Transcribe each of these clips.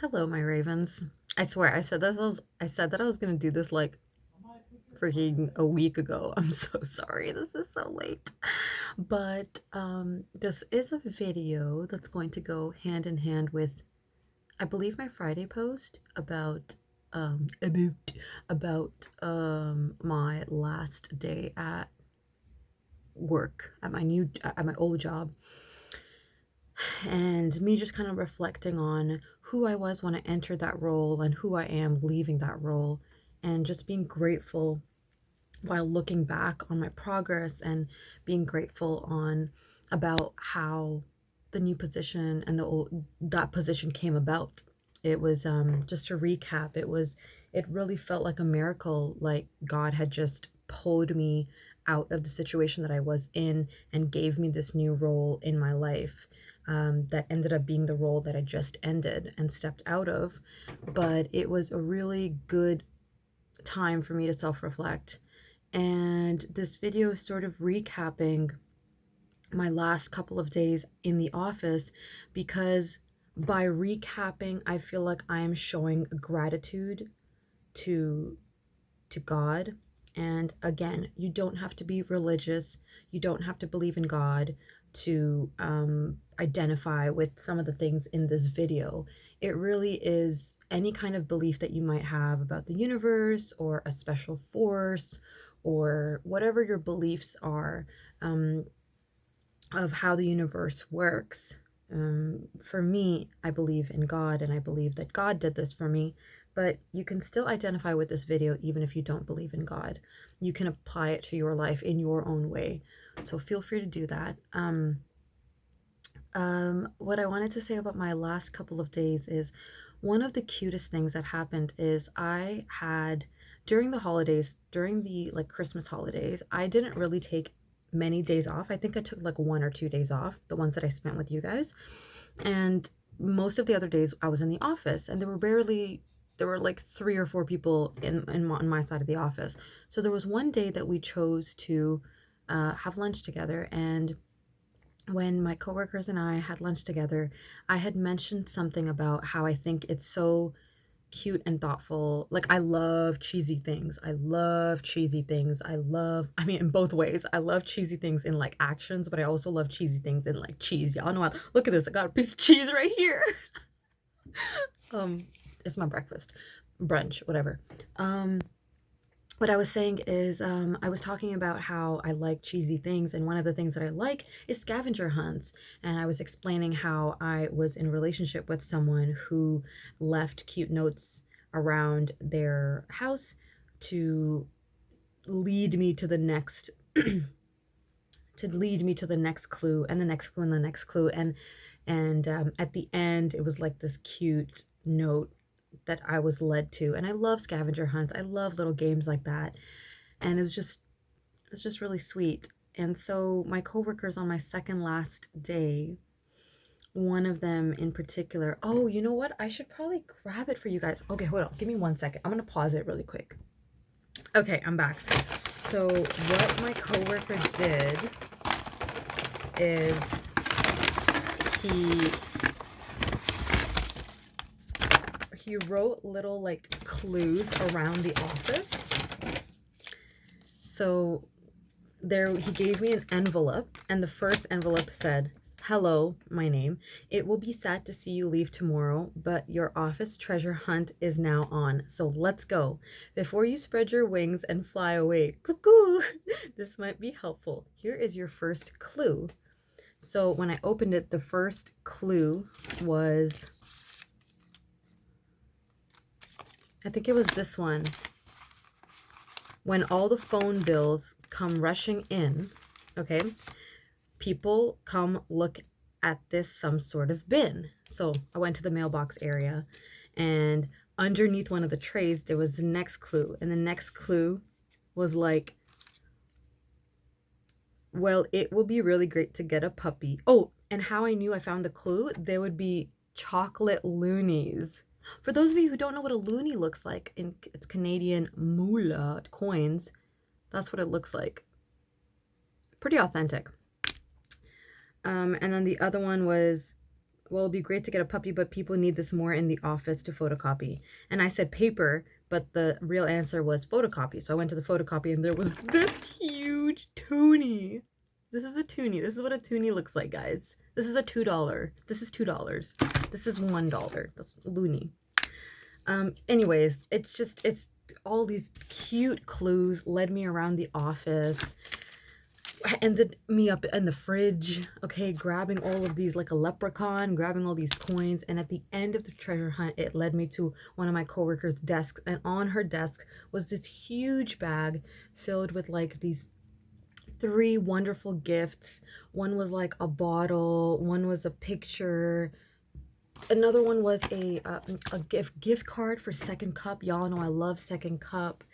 Hello, my ravens. I swear, I said that I was gonna do this like freaking a week ago. I'm so sorry. This is so late. But this is a video that's going to go hand in hand with, I believe, my Friday post about my last day at work at my old job, and me just kind of reflecting on who I was when I entered that role and who I am leaving that role, and just being grateful while looking back on my progress and being grateful on about how the new position and that position came about. It was just to recap, it really felt like a miracle, like God had just pulled me out of the situation that I was in and gave me this new role in my life, that ended up being the role that I just ended and stepped out of. But it was a really good time for me to self reflect. And this video is sort of recapping my last couple of days in the office, because by recapping, I feel like I am showing gratitude to God. And again, you don't have to be religious, you don't have to believe in God to identify with some of the things in this video. It really is any kind of belief that you might have about the universe or a special force or whatever your beliefs are, um, of how the universe works. For me, I believe in God and I believe that God did this for me, but you can still identify with this video even if you don't believe in God. You can apply it to your life in your own way. So feel free to do that. What I wanted to say about my last couple of days is one of the cutest things that happened is I had during the holidays, during the like Christmas holidays, I didn't really take many days off. I think I took like 1 or 2 days off, the ones that I spent with you guys. And most of the other days I was in the office, and there were like 3 or 4 people on my side of the office. So there was one day that we chose to have lunch together, and when my coworkers and I had lunch together, I had mentioned something about how I think it's so cute and thoughtful. Like, I love cheesy things. I love cheesy things. I mean, in both ways. I love cheesy things in like actions, but I also love cheesy things in like cheese. Y'all know how, look at this. I got a piece of cheese right here. um, it's my breakfast, brunch, whatever. Um, what I was saying is, I was talking about how I like cheesy things, and one of the things that I like is scavenger hunts. And I was explaining how I was in a relationship with someone who left cute notes around their house to lead me to the next clue and the next clue and the next clue. And at the end, it was like this cute note that I was led to. And I love scavenger hunts. I love little games like that. And it was just really sweet. And so my coworkers on my second last day, one of them in particular, oh, you know what? I should probably grab it for you guys. Okay, hold on. Give me 1 second. I'm gonna pause it really quick. Okay, I'm back. So what my coworker did is he he wrote little like clues around the office. So there he gave me an envelope, and the first envelope said, "Hello, my name. It will be sad to see you leave tomorrow, but your office treasure hunt is now on. So let's go. Before you spread your wings and fly away. Cuckoo. This might be helpful. Here is your first clue." So when I opened it, the first clue was, I think it was this one. When all the phone bills come rushing in, okay, people come look at this some sort of bin. So I went to the mailbox area, and underneath one of the trays, there was the next clue. And the next clue was like, well, it will be really great to get a puppy. Oh, and how I knew I found the clue, there would be chocolate loonies. For those of you who don't know what a loonie looks like, it's Canadian moolah coins. That's what it looks like. Pretty authentic. And then the other one was well, it'd be great to get a puppy, but people need this more in the office to photocopy. And I said paper, but the real answer was photocopy. So I went to the photocopy and there was this huge toonie. This is a toonie. This is what a toonie looks like, guys. This is a $2. This is $2. This is $1. That's loony. Anyways, it's all these cute clues led me around the office, ended me up in the fridge, okay, grabbing all of these like a leprechaun, grabbing all these coins. And at the end of the treasure hunt, it led me to one of my coworkers' desks. And on her desk was this huge bag filled with like these three wonderful gifts. One was like a bottle, one was a picture, another one was a gift card for Second Cup. Y'all know I love Second Cup.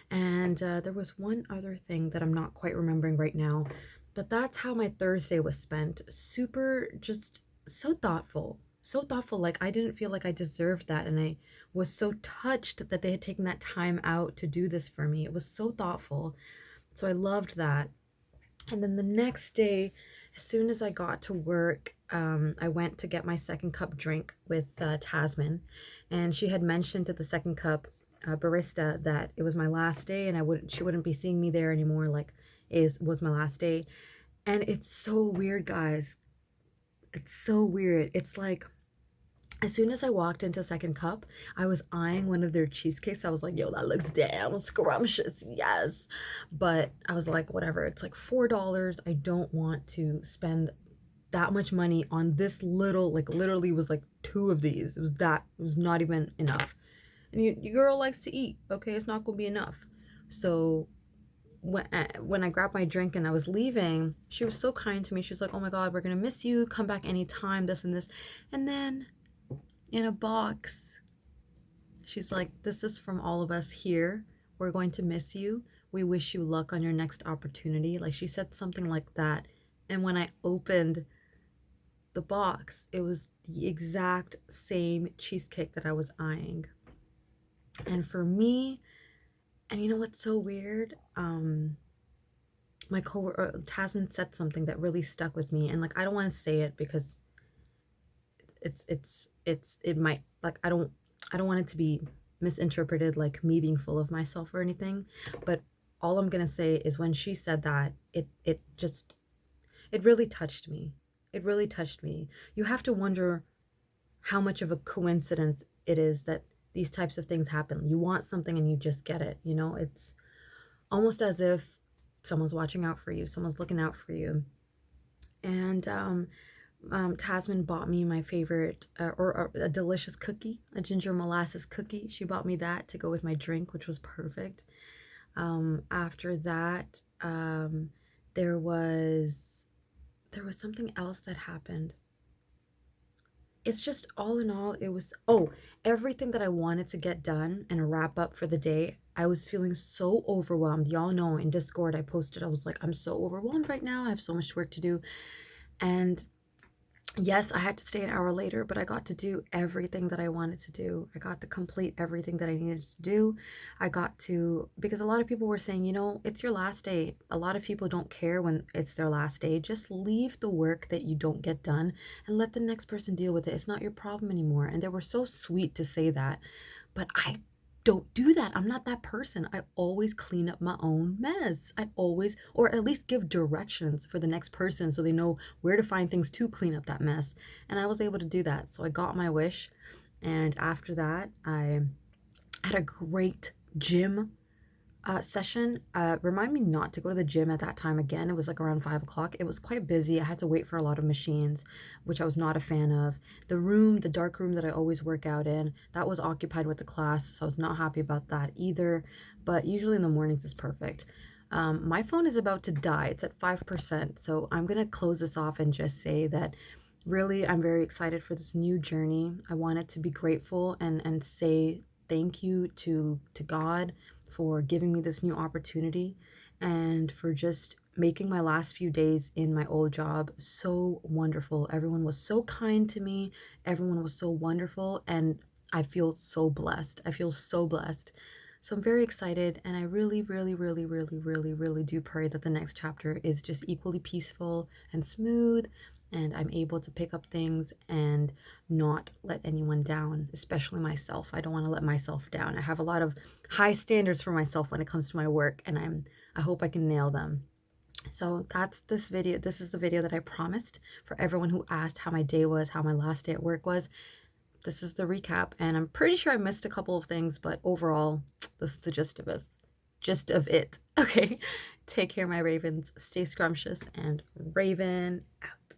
And there was one other thing that I'm not quite remembering right now. But that's how my Thursday was spent. Super, just so thoughtful. So thoughtful. Like, I didn't feel like I deserved that. And I was so touched that they had taken that time out to do this for me. It was so thoughtful. So I loved that. And then the next day, as soon as I got to work, I went to get my Second Cup drink with Tasman. And she had mentioned to the Second Cup barista that it was my last day and she wouldn't be seeing me there anymore. Like, it was my last day. And it's so weird, guys. It's so weird. It's like, as soon as I walked into Second Cup, I was eyeing one of their cheesecakes. I was like, yo, that looks damn scrumptious. Yes. But I was like, whatever. It's like $4. I don't want to spend that much money on this little, like literally was like two of these. It was not even enough. And your girl likes to eat. Okay. It's not going to be enough. So when I grabbed my drink and I was leaving, she was so kind to me. She was like, oh my God, we're going to miss you. Come back anytime, this and this. And then in a box, she's like, this is from all of us here. We're going to miss you. We wish you luck on your next opportunity. Like, she said something like that. And when I opened the box, it was the exact same cheesecake that I was eyeing. And for me, and you know what's so weird? My coworker Tasman said something that really stuck with me, and like, I don't want to say it because it might, like, I don't want it to be misinterpreted like me being full of myself or anything. But all I'm gonna say is when she said that, it really touched me. It really touched me. You have to wonder how much of a coincidence it is that these types of things happen. You want something and you just get it. It's almost as if someone's watching out for you, someone's looking out for you. And Tasman bought me my favorite, or a delicious cookie, a ginger molasses cookie. She bought me that to go with my drink, which was perfect. After that, there was something else that happened. It's just, all in all, it was, everything that I wanted to get done and wrap up for the day. I was feeling so overwhelmed. Y'all know in Discord I posted, I was like, I'm so overwhelmed right now. I have so much work to do. And yes, I had to stay an hour later, but I got to do everything that I wanted to do. I got to complete everything that I needed to do. Because a lot of people were saying, it's your last day. A lot of people don't care when it's their last day. Just leave the work that you don't get done and let the next person deal with it. It's not your problem anymore. And they were so sweet to say that. But I don't do that. I'm not that person. I always clean up my own mess. I always, or at least give directions for the next person so they know where to find things to clean up that mess. And I was able to do that. So I got my wish. And after that, I had a great gym session. Remind me not to go to the gym at that time again. It was like around 5 o'clock. It was quite busy. I had to wait for a lot of machines, which I was not a fan of. The dark room that I always work out in, that was occupied with the class, so I was not happy about that either. But usually in the mornings is perfect. My phone is about to die. It's at 5%. So I'm going to close this off and just say that really I'm very excited for this new journey. I wanted to be grateful and say thank you to God for giving me this new opportunity and for just making my last few days in my old job so wonderful. Everyone was so kind to me. Everyone was so wonderful. And I feel so blessed. I feel so blessed. So I'm very excited. And I really, really, really, really, really, really do pray that the next chapter is just equally peaceful and smooth and I'm able to pick up things and not let anyone down, especially myself. I don't want to let myself down. I have a lot of high standards for myself when it comes to my work, and I hope I can nail them. So that's this video. This is the video that I promised for everyone who asked how my day was, how my last day at work was. This is the recap, and I'm pretty sure I missed a couple of things, but overall, this is the gist of it. Gist of it. Okay. Take care, my ravens. Stay scrumptious, and Raven out.